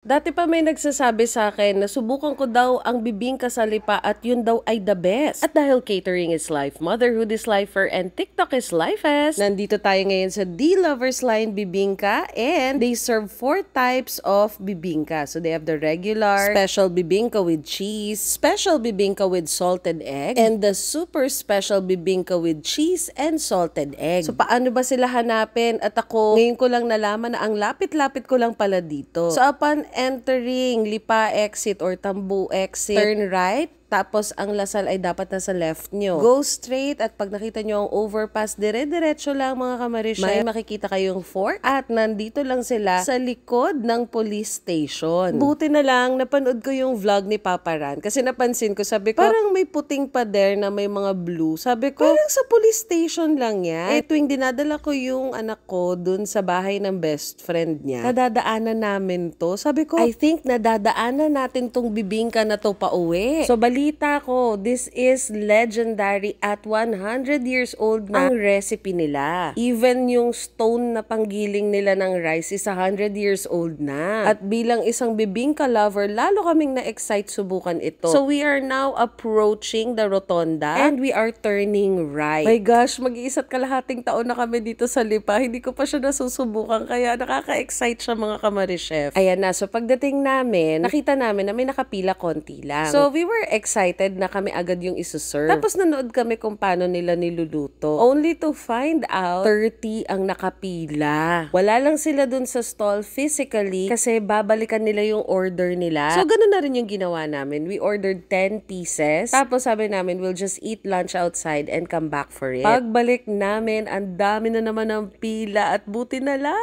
Dati pa may nagsasabi sa akin na subukan ko daw ang bibingka sa Lipa at yun daw ay the best. At dahil catering is life, motherhood is lifer, and TikTok is lifest, nandito tayo ngayon sa The Lover's Line Bibingka, and they serve 4 types of bibingka. So they have the regular, special bibingka with cheese, special bibingka with salted egg, and the super special bibingka with cheese and salted egg. So paano ba sila hanapin? At ako, ngayon ko lang nalaman na ang lapit-lapit ko lang pala dito. So upon entering Lipa exit or Tambu exit, turn right. Tapos, ang Lasal ay dapat nasa left nyo. Go straight at pag nakita nyo ang overpass, dire-diretso lang mga kamarisya. May makikita kayong fork at nandito lang sila sa likod ng police station. Buti na lang, napanood ko yung vlog ni Papa Ran. Kasi napansin ko, sabi ko, parang may puting pader na may mga blue. Sabi ko, parang sa police station lang yan. Eh, tuwing dinadala ko yung anak ko dun sa bahay ng best friend niya, nadadaanan namin to. Sabi ko, I think nadadaanan natin tong bibingka na to pa uwi. So, balita ko, this is legendary at 100 years old na ang recipe nila. Even yung stone na panggiling nila ng rice is 100 years old na. At bilang isang bibingka lover, lalo kaming na-excite subukan ito. So we are now approaching the rotonda and we are turning right. My gosh, mag-iisa't kalahating taon na kami dito sa Lipa. Hindi ko pa siya nasusubukan kaya nakaka-excite siya mga kamari-chef. Ayan na, so pagdating namin, nakita namin na may nakapila konti lang. So we were excited na kami agad yung isuserve. Tapos nanood kami kung paano nila niluluto. Only to find out 30 ang nakapila. Wala lang sila dun sa stall physically kasi babalikan nila yung order nila. So ganun na rin yung ginawa namin. We ordered 10 pieces. Tapos sabi namin we'll just eat lunch outside and come back for it. Pagbalik namin, ang dami na naman ng pila at buti na lang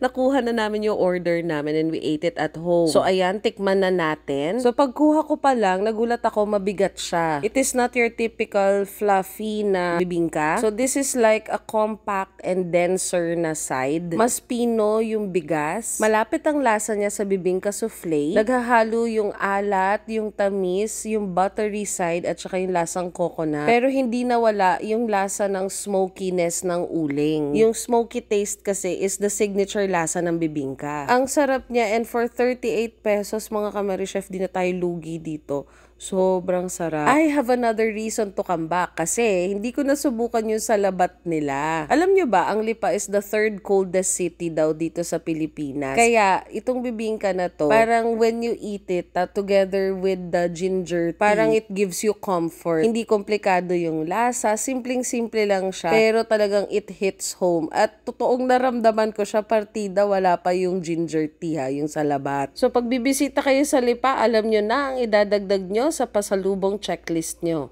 nakuha na namin yung order namin and we ate it at home. So ayan, tikman na natin. So pagkuha ko pa lang, nagulat ako, mabigat siya. It is not your typical fluffy na bibingka. So this is like a compact and denser na side. Mas pino yung bigas. Malapit ang lasa niya sa bibingka souffle. Naghahalo yung alat, yung tamis, yung buttery side at saka yung lasang coconut. Pero hindi nawala yung lasa ng smokiness ng uling. Yung smoky taste kasi is the signature lasa ng bibingka. Ang sarap niya, and for 38 pesos mga kamari-chef, di na tayo lugi dito. Sobrang sarap. I have another reason to come back kasi hindi ko nasubukan yung sa Labat nila. Alam nyo ba, ang Lipa is the 3rd coldest city daw dito sa Pilipinas. Kaya itong bibingka na to, parang when you eat it together with the ginger tea, parang it gives you comfort. Hindi komplikado yung lasa, simpleng-simple lang siya, pero talagang it hits home. At totoong naramdaman ko siya, partida wala pa yung ginger tea yung sa Labat. So pag bibisita kayo sa Lipa, alam nyo na ang idadagdag nyo sa pasalubong checklist nyo.